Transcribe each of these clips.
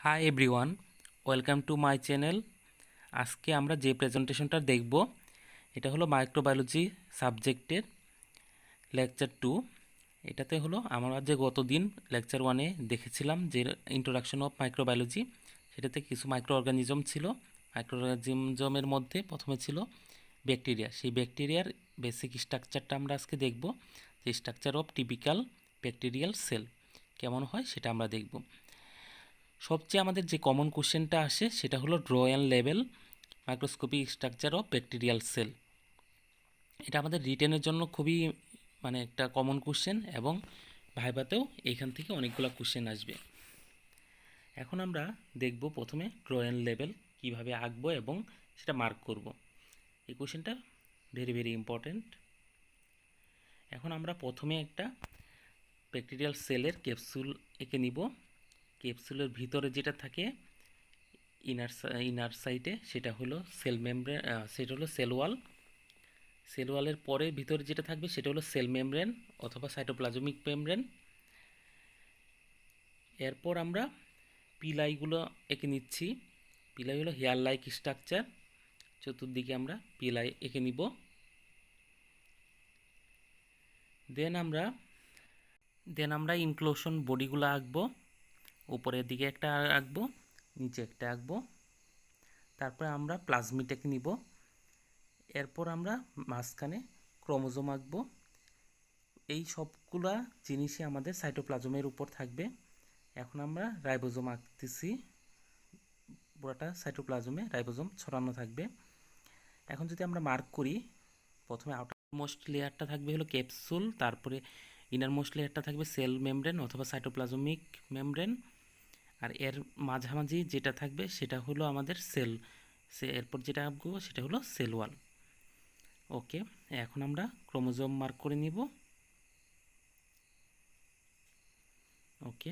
Hi everyone, welcome to my channel. আজকে আমরা যে প্রেজেন্টেশনটা দেখব এটা হলো মাইক্রোবায়োলজি সাবজেক্টের লেকচার 2। এটাতে হলো আমরা যে গতদিন লেকচার 1-এ দেখেছিলাম যে ইন্ট্রোডাকশন অফ মাইক্রোবায়োলজি, সেটাতে কিছু মাইক্রো অর্গানিজম ছিল। মাইক্রো অর্গানিজমের মধ্যে প্রথমে ছিল ব্যাকটেরিয়া। সেই ব্যাকটেরিয়ার বেসিক স্ট্রাকচারটা আমরা আজকে দেখব, যে structure of typical bacterial sell কেমন হয় সেটা আমরা দেখব। সবচেয়ে আমাদের যে কমন কোশ্চেনটা আসে সেটা হলো draw and label microscopic structure of bacterial sell. এটা আমাদের রিটেনের জন্য খুবই একটা কমন কোশ্চেন, এবং ভাইভাতেও এইখান থেকে অনেকগুলো কোশ্চেন আসবে। এখন আমরা দেখব প্রথমে ড্র অ্যান্ড লেবেল কীভাবে আঁকবো এবং সেটা মার্ক করব। এই কোশ্চেনটা ভেরি ভেরি ইম্পর্ট্যান্ট। এখন আমরা প্রথমে একটা ব্যাকটেরিয়াল সেলের ক্যাপসুল এঁকে নিব। ক্যাপসুলের ভিতরে যেটা থাকে ইনার সাইডে সেটা হলো সেল মেমব্রেন, সেটা হলো সেল ওয়াল। সেল ওয়ালের পরে ভিতরে যেটা থাকবে সেটা হলো সেল মেমব্রেন অথবা সাইটোপ্লাজমিক মেমব্রেন। এরপর আমরা পিলাইগুলো এঁকে নিচ্ছি। পিলাই হলো হেয়ার লাইক স্ট্রাকচার। চতুর্দিকে আমরা পিলাই এঁকে নিব। দেন আমরা ইনক্লোশন বডিগুলো আঁকবো। উপরের দিকে একটা আঁকবো, নিচে একটা আঁকবো। তারপরে আমরা প্লাজমিড এঁকে নিব। এরপর আমরা মাঝখানে ক্রোমোজোম আঁকবো। এই সবগুলা জিনিসই আমাদের সাইটোপ্লাজমের উপর থাকবে। এখন আমরা রাইবোজোম আঁকতেছি। পুরোটা সাইটোপ্লাজমে রাইবোজোম ছড়ানো থাকবে। এখন যদি আমরা মার্ক করি, প্রথমে আউটার মোস্ট লেয়ারটা থাকবে হলো ক্যাপসুল, তারপরে ইনার মোস্ট লেয়ারটা থাকবে সেল মেমব্রেন অথবা সাইটোপ্লাজমিক মেমব্রেন, আর এর মাঝামাঝি যেটা থাকবে সেটা হলো আমাদের সেল। এরপর যেটা আঁকবো সেটা হলো সেল ওয়াল। ওকে, এখন আমরা ক্রোমোজোম মার্ক করে নিব। ওকে,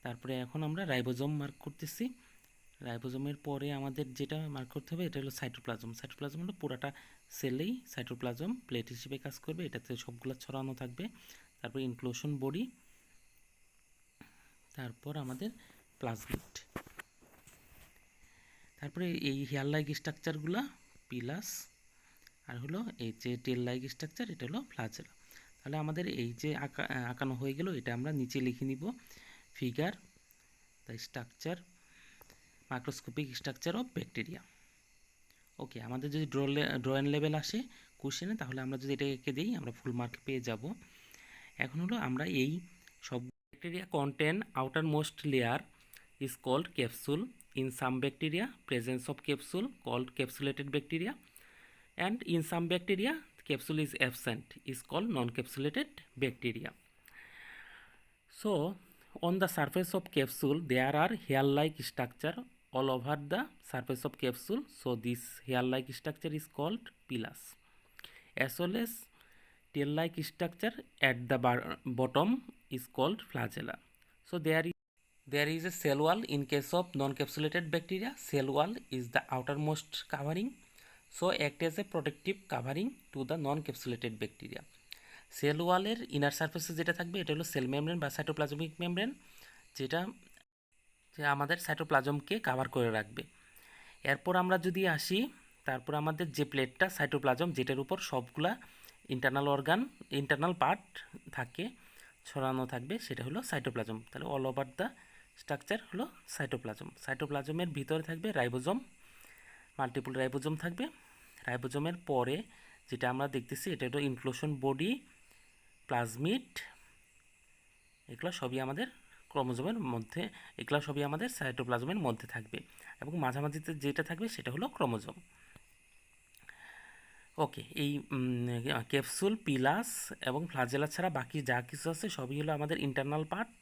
তারপরে এখন আমরা রাইবোজোম মার্ক করতেছি। রাইবোজোমের পরে আমাদের যেটা মার্ক করতে হবে এটা হলো সাইটোপ্লাজম। সাইটোপ্লাজম হলো পুরাটা সেলেই সাইটোপ্লাজম প্লেট হিসেবে কাজ করবে, এটাতে সবগুলো ছড়ানো থাকবে। তারপর ইনক্লুশন বডি, তারপর আমাদের প্লাজমিড, তারপরে এই হেয়ার লাইক স্ট্রাকচারগুলো পিলাস, আর হলো এই যে টেল লাইক স্ট্রাকচার এটা হলো ফ্লাজেলা। তাহলে আমাদের এই যে আঁকানো হয়ে গেল, এটা আমরা নিচে লিখে নিব। Figure the structure microscopic structure of bacteria. Okay, আমাদের যদি ড্র অ্যান্ড লেভেল আসে কোশ্চেনে, তাহলে আমরা যদি এটা এঁকে দিই আমরা ফুল মার্ক পেয়ে যাব। এখন হলো আমরা এই সব bacteria contain outermost layer is called capsule. In some bacteria presence of capsule called capsulated bacteria, and in some bacteria capsule is absent is called non-capsulated bacteria. So on the surface of capsule there are hair-like structure all over the surface of capsule, so this hair-like structure is called pilus, as well as tail-like structure at the bottom is called flagella. So there is a cell wall. In case of non-capsulated bacteria, cell wall is the outermost covering, so act as a protective covering to the non-capsulated bacteria. Cell ওয়ালের inner সারফেসে যেটা থাকবে এটা হলো cell membrane বা cytoplasmic membrane, যেটা আমাদের সাইটোপ্লাজমকে cover করে রাখবে। এরপর আমরা যদি আসি, তারপর আমাদের যে প্লেটটা সাইটোপ্লাজম, যেটার উপর সবগুলা ইন্টারনাল পার্ট থাকে, ছড়ানো থাকবে, সেটা হলো সাইটোপ্লাজম। তাহলে অল ওভার দ্য স্ট্রাকচার হলো সাইটোপ্লাজম। সাইটোপ্লাজমের ভিতরে থাকবে রাইবোজোম, মাল্টিপল রাইবোজোম থাকবে। রাইবোজোমের পরে যেটা আমরা দেখতেছি এটা হলো ইনক্লুশন বডি, প্লাজমিড, এগুলো সবই আমাদের ক্রোমোজোমের মধ্যে, এগুলো সবই আমাদের সাইটোপ্লাজমের মধ্যে থাকবে, এবং মাঝামাঝিতে যেটা থাকবে সেটা হলো ক্রোমোজোম। ওকে, এই ক্যাপসুল, পিলাস এবং ফ্লাজেলা ছাড়া বাকি যা কিছু আছে সবই হলো আমাদের ইন্টারনাল পার্ট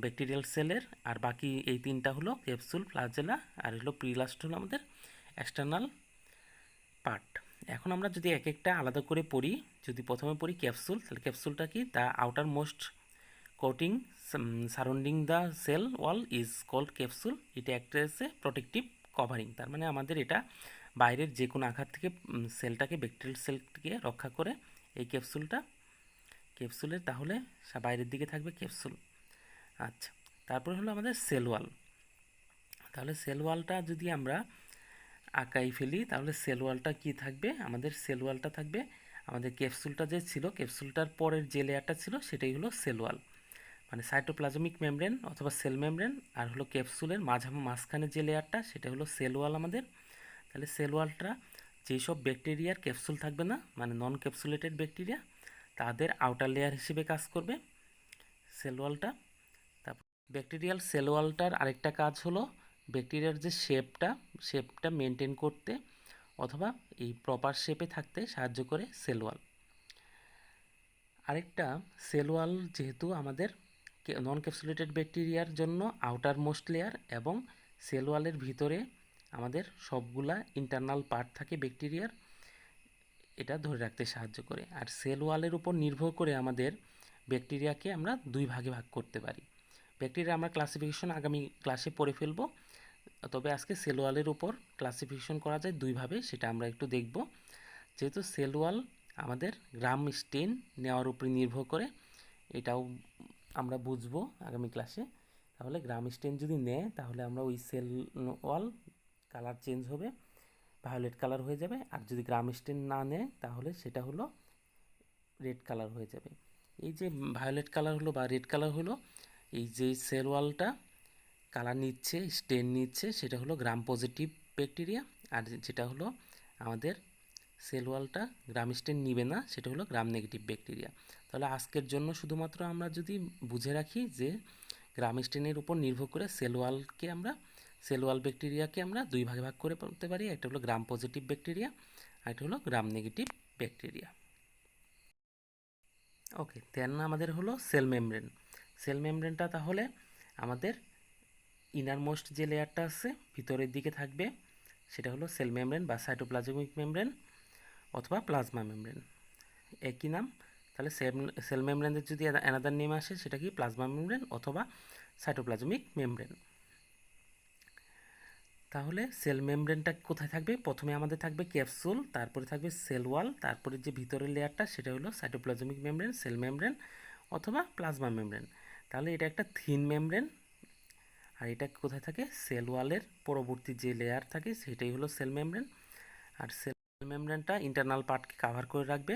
ব্যাকটেরিয়াল সেলের, আর বাকি এই তিনটা হলো ক্যাপসুল, ফ্লাজেলা আর হলো পিলাসটা হলো আমাদের এক্সটার্নাল পার্ট। এখন আমরা যদি এক একটা আলাদা করে পড়ি, যদি প্রথমে পড়ি ক্যাপসুল, তাহলে ক্যাপসুলটা কি? The outermost coating surrounding the cell wall is called capsule. এটা একটা হচ্ছে প্রোটেক্টিভ কভারিং, তার মানে আমাদের এটা বাইরের যে কোনো আঘাত থেকে সেলটাকে, ব্যাকটেরিয়াল সেলটাকে রক্ষা করে এই ক্যাপসুলের তাহলে বাইরের দিকে থাকবে ক্যাপসুল। আচ্ছা, তারপরে হলো আমাদের সেল ওয়াল। তাহলে সেল ওয়ালটা যদি আমরা আঁকাই ফেলি তাহলে সেল ওয়ালটা কী থাকবে, আমাদের সেল ওয়ালটা থাকবে আমাদের ক্যাপসুলটা যে ছিল ক্যাপসুলটার পরের যে লেয়ারটা ছিল সেটাই হলো সেল ওয়াল, মানে সাইটোপ্লাজমিক মেমব্রেন অথবা সেল মেমব্রেন, আর হলো ক্যাপসুলের মাঝখানে যে লেয়ারটা সেটা হলো সেল ওয়াল আমাদের। তাহলে সেল ওয়ালটা যেসব ব্যাকটেরিয়ার ক্যাপসুল থাকবে না, মানে নন ক্যাপসুলেটেড ব্যাকটেরিয়া, তাদের আউটার লেয়ার হিসেবে কাজ করবে সেল ওয়ালটা। তারপর ব্যাকটেরিয়াল সেল ওয়ালটার আরেকটা কাজ হলো ব্যাকটেরিয়ার যে শেপটা মেনটেন করতে অথবা এই প্রপার শেপে থাকতে সাহায্য করে সেল ওয়াল। আরেকটা সেল ওয়াল যেহেতু আমাদের নন ক্যাপসুলেটেড ব্যাকটেরিয়ার জন্য আউটার মোস্ট লেয়ার, এবং সেল ওয়ালের ভিতরে আমাদের সবগুলা ইন্টারনাল পার্ট থাকে ব্যাকটেরিয়ার, এটা ধরে রাখতে সাহায্য করে। আর সেল ওয়ালের উপর নির্ভর করে আমাদের ব্যাকটেরিয়াকে আমরা দুই ভাগে ভাগ করতে পারি। ব্যাকটেরিয়া আমরা ক্লাসিফিকেশন আগামী ক্লাসে পড়ে ফেলবো, তবে আজকে সেল ওয়ালের উপর ক্লাসিফিকেশন করা যায় দুইভাবে, সেটা আমরা একটু দেখব। যেহেতু সেল ওয়াল আমাদের গ্রাম স্টেন নেওয়ার উপরে নির্ভর করে, এটাও আমরা বুঝবো আগামী ক্লাসে। তাহলে গ্রাম স্টেন যদি নেয় তাহলে আমরা ওই সেল ওয়াল কালার চেঞ্জ হবে, ভায়োলেট কালার হয়ে যাবে, আর যদি গ্রাম স্টেন না নেয় তাহলে সেটা হলো রেড কালার হয়ে যাবে। এই যে ভায়োলেট কালার হলো বা রেড কালার হলো, এই যে সেল ওয়ালটা কালার নিচ্ছে স্টেন নিচ্ছে সেটা হলো গ্রাম পজিটিভ ব্যাকটেরিয়া, আর যেটা হলো আমাদের সেল ওয়ালটা গ্রাম স্টেন নিবে না সেটা হলো গ্রাম নেগেটিভ ব্যাকটেরিয়া। তাহলে আজকের জন্য শুধুমাত্র আমরা যদি বুঝে রাখি যে গ্রাম স্টেনের উপর নির্ভর করে সেল ওয়াল ব্যাকটেরিয়াকে আমরা দুই ভাগে ভাগ করে পড়তে পারি, একটা হলো গ্রাম পজিটিভ ব্যাকটেরিয়া আর একটা হলো গ্রাম নেগেটিভ ব্যাকটেরিয়া। ওকে, দেন আমাদের হলো সেল মেমব্রেন। সেল মেমব্রেনটা তাহলে আমাদের ইনারমোস্ট যে লেয়ারটা আছে ভিতরের দিকে থাকবে সেটা হলো সেল মেমব্রেন বা সাইটোপ্লাজমিক মেমব্রেন অথবা প্লাজমা মেমব্রেন, একই নাম। তাহলে সেল মেমব্রেনের যদি অ্যানাদার নেম আসে সেটা কি প্লাজমা মেমব্রেন অথবা সাইটোপ্লাজমিক মেমব্রেন। তাহলে সেল মেমব্রেনটা কোথায় থাকবে, প্রথমে আমাদের থাকবে ক্যাপসুল, তারপরে থাকবে সেল ওয়াল, তারপরে যে ভিতরের লেয়ারটা সেটা হলো সাইটোপ্লাজমিক মেমব্রেন, সেল মেমব্রেন অথবা প্লাজমা মেমব্রেন। তাহলে এটা একটা থিন মেমব্রেন, আর এটা কোথায় থাকে, সেল ওয়ালের পরবর্তী যে লেয়ার থাকে সেটাই হলো সেল মেমব্রেন। আর সেল মেমব্রেনটা ইন্টারনাল পার্টকে কাভার করে রাখবে,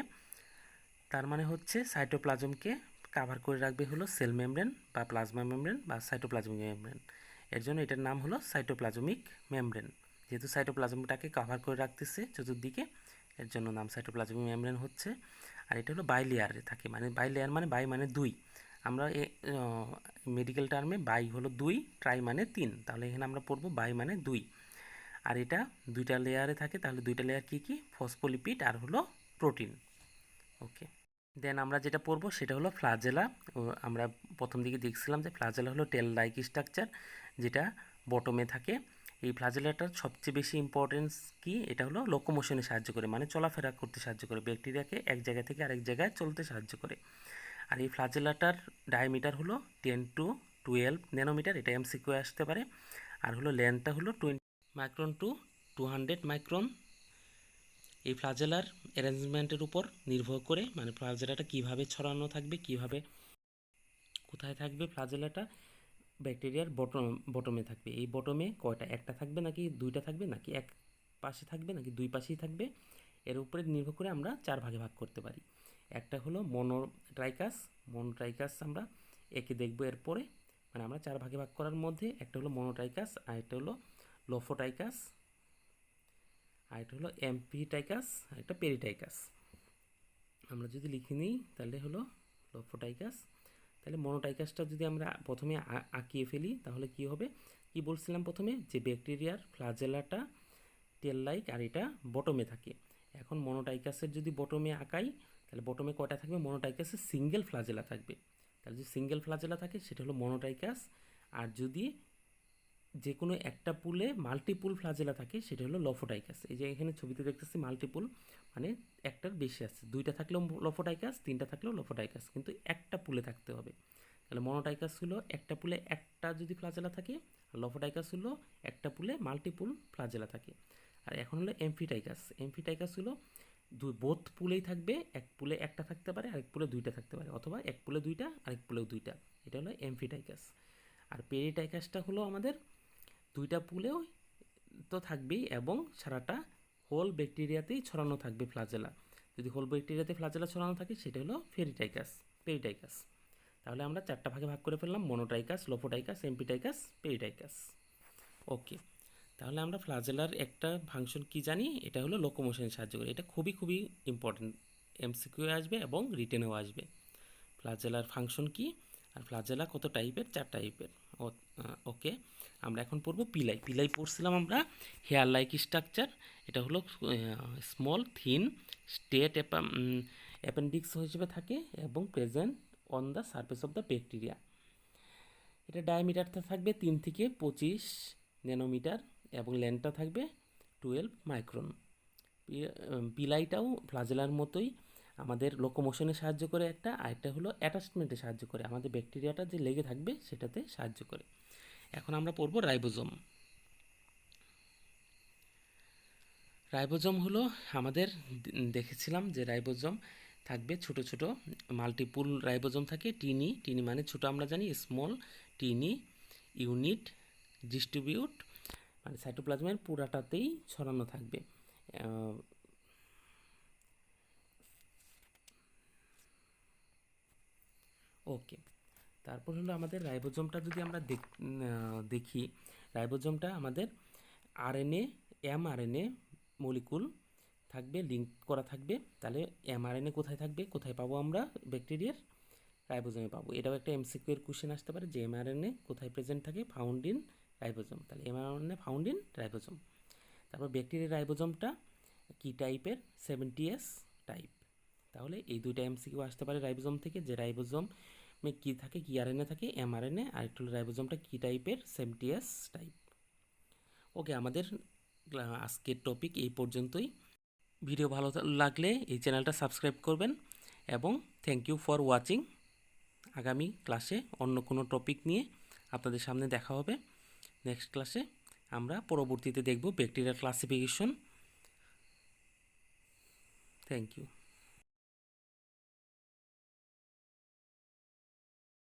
তার মানে হচ্ছে সাইটোপ্লাজমকে কাভার করে রাখবে হলো সেল মেমব্রেন বা প্লাজমা মেমব্রেন বা সাইটোপ্লাজমিক মেমব্রেন। এর জন্য এটার নাম হলো সাইটোপ্লাজমিক মেমব্রেন, যেহেতু সাইটোপ্লাজমটাকে কাভার করে রাখতেছে চতুর্দিকে, এর জন্য নাম সাইটোপ্লাজমিক মেমব্রেন হচ্ছে। আর এটা হলো বাই লেয়ারে থাকে, মানে বাই লেয়ার মানে বাই মানে দুই, আমরা মেডিকেল টার্মে বাই হলো দুই, ট্রাই মানে তিন, তাহলে এখানে আমরা পড়বো বাই মানে দুই। আর এটা দুইটা লেয়ারে থাকে, তাহলে দুইটা লেয়ার কি কি, ফসফোলিপিড আর হলো প্রোটিন। ওকে, দেন আমরা যেটা পড়বো সেটা হলো ফ্লাজেলা। আমরা প্রথম দিকে দেখছিলাম যে ফ্লাজেলা হলো টেল লাইক স্ট্রাকচার যেটা বটমে থাকে। এই ফ্লাজেলাটার সবচেয়ে বেশি ইম্পর্টেন্স কি, এটা হলো লোকোমোশনে সাহায্য করে, মানে চলাফেরা করতে সাহায্য করে, ব্যাকটেরিয়াকে এক জায়গা থেকে আরেক জায়গায় চলতে সাহায্য করে। আর এই ফ্লাজেলাটার ডায়ামিটার হলো 10 to 12 ন্যানোমিটার, এটা এমসিকিউ আসতে পারে। আর হলো লেন্থটা হলো 20 মাইক্রন টু 200 মাইক্রন। এই ফ্লাজেলার অ্যারেঞ্জমেন্টের উপর নির্ভর করে, মানে ফ্লাজেলাটা কিভাবে ছড়ানো থাকবে, কিভাবে কোথায় থাকবে ফ্লাজেলাটা, ব্যাকটেরিয়ার বটমে থাকবে। এই বটমে কয়টা, একটা থাকবে নাকি দুইটা থাকবে নাকি এক পাশে থাকবে নাকি দুই পাশেই থাকবে, এর উপরে নির্ভর করে আমরা চার ভাগে ভাগ করতে পারি। একটা হলো মনোট্রাইকাস আমরা একে দেখবো এরপরে, মানে আমরা চার ভাগে ভাগ করার মধ্যে একটা হলো মনোট্রাইকাস, আর একটা হলো লোফোটাইকাস, আর একটা হলো এমফিটাইকাস, আর একটা পেরিটাইকাস। আমরা যদি লিখে নিই তাহলে হলো লোফোটাইকাস। তাহলে মনোটাইকাসটা যদি আমরা প্রথমে আঁকিয়ে ফেলি তাহলে কি হবে, কি বলছিলাম প্রথমে, যে ব্যাকটেরিয়ার ফ্লাজেলাটা টেল লাইক আর এটা বটমে থাকে। এখন মনোটাইকাসের যদি বটমে আঁকাই তাহলে বটমে কয়টা থাকবে, মনোটাইকাসের সিঙ্গেল ফ্লাজেলা থাকবে। তাহলে যদি সিঙ্গেল ফ্লাজেলা থাকে সেটা হলো মনোটাইকাস, আর যদি যে কোনো একটা পুলে মাল্টিপুল ফ্লাজেলা থাকে সেটা হলো লফোটাইকাস। এই যে এখানে ছবিতে দেখতেছি মাল্টিপুল, মানে একটার বেশি আছে, দুইটা থাকলেও লফোটাইকাস, তিনটা থাকলেও লফোটাইকাস, কিন্তু একটা পুলে থাকতে হবে। তাহলে মনোটাইকাস হলো একটা পুলে একটা যদি ফ্লাজেলা থাকে, আর লফোটাইকাস হলো একটা পুলে মাল্টিপুল ফ্লাজেলা থাকে। আর এখন হলো এমফিটাইকাস হলো বোথ পুলেই থাকবে, এক পুলে একটা থাকতে পারে আরেক পুলে দুইটা থাকতে পারে, অথবা এক পুলে দুইটা আরেক পুলেও দুইটা, এটা হলো এমফিটাইকাস। আর পেরিটাইকাসটা হলো আমাদের 2টা পুলেও তো থাকবেই এবং সারাটা হোল ব্যাকটেরিয়াতেই ছড়ানো থাকবে ফ্লাজেলা। যদি হোল ব্যাকটেরিয়াতে ফ্লাজেলা ছড়ানো থাকে সেটা হলো পেরিটাইকাস। তাহলে আমরা 4টা ভাগে ভাগ করে ফেললাম, মনোটাইকাস, লোফোটাইকাস, এমপিটাইকাস, পেরিটাইকাস। ওকে, তাহলে আমরা ফ্লাজেলার একটা ফাংশন কি জানি, এটা হলো লোকোমোশনে সাহায্য করে। এটা খুবই খুবই ইম্পর্টেন্ট, এমসিকিউ আসবে এবং রিটেনেও আসবে। ফ্লাজেলার ফাংশন কি আর ফ্লাজেলা কত টাইপের? 4 টাইপের। ওকে, আমরা এখন পড়বো পিলাই পড়ছিলাম আমরা হেয়ার লাইক স্ট্রাকচার। এটা হলো স্মল থিন স্টেট অ্যাপেন্ডিক্স হিসেবে থাকে এবং present on the surface of the bacteria. এটা ডায়ামিটারটা থাকবে 3 থেকে 25 ন্যানোমিটার এবং লেন্থটা থাকবে 12 মাইক্রন। পিলাইটাও ফ্লাজেলার মতোই আমাদের লোকোমোশনে সাহায্য করে একটা, আরেকটা হলো অ্যাটাচমেন্টে সাহায্য করে, আমাদের ব্যাকটেরিয়াটা যে লেগে থাকবে সেটাতে সাহায্য করে। এখন আমরা পড়ব রাইবোজোম। রাইবোজোম হলো আমাদের দেখেছিলাম যে রাইবোজোম থাকবে ছোট ছোট মাল্টিপুল রাইবোজোম থাকে। টিনি মানে ছোট, আমরা জানি স্মল, টিনি ইউনিট ডিস্ট্রিবিউট মানে সাইটোপ্লাজমের পুরাটাতেই ছড়ানো থাকবে। ওকে, তারপর হলো আমাদের রাইবোজোমটা যদি আমরা দেখি, রাইবোজোমটা আমাদের আরএনএ এমআরএনএ মলিকুল থাকবে, লিঙ্ক করা থাকবে। তাহলে এমআরএনএ কোথায় থাকবে, কোথায় পাবো আমরা ব্যাকটেরিয়ার? রাইবোজোমে পাবো। এটাও একটা এমসিকিউ এর কোশ্চেন আসতে পারে যে এমআরএনএ কোথায় প্রেজেন্ট থাকে? Found in ribosome. তাহলে এমআরএনএ ফাউন্ড ইন রাইবোজোম। তারপর ব্যাকটেরিয়ার রাইবোজোমটা কি টাইপের? 70S type. তাহলে এই দুইটা এমসিকিউ আসতে পারে রাইবোজোম থেকে, যে রাইবোজোমে কি থাকে, কি আরএনএ থাকে? এমআরএনএ। আর একটু রাইবোজোমটা কি টাইপের? 70S type. ওকে, আমাদের আজকের টপিক এই পর্যন্তই। ভিডিও ভালো লাগলে এই চ্যানেলটা সাবস্ক্রাইব করবেন এবং থ্যাংক ইউ ফর ওয়াচিং। আগামী ক্লাসে অন্য কোনো টপিক নিয়ে আপনাদের সামনে দেখা হবে। নেক্সট ক্লাসে আমরা পরবর্তীতে দেখব ব্যাকটেরিয়াল ক্লাসিফিকেশন। Thank you.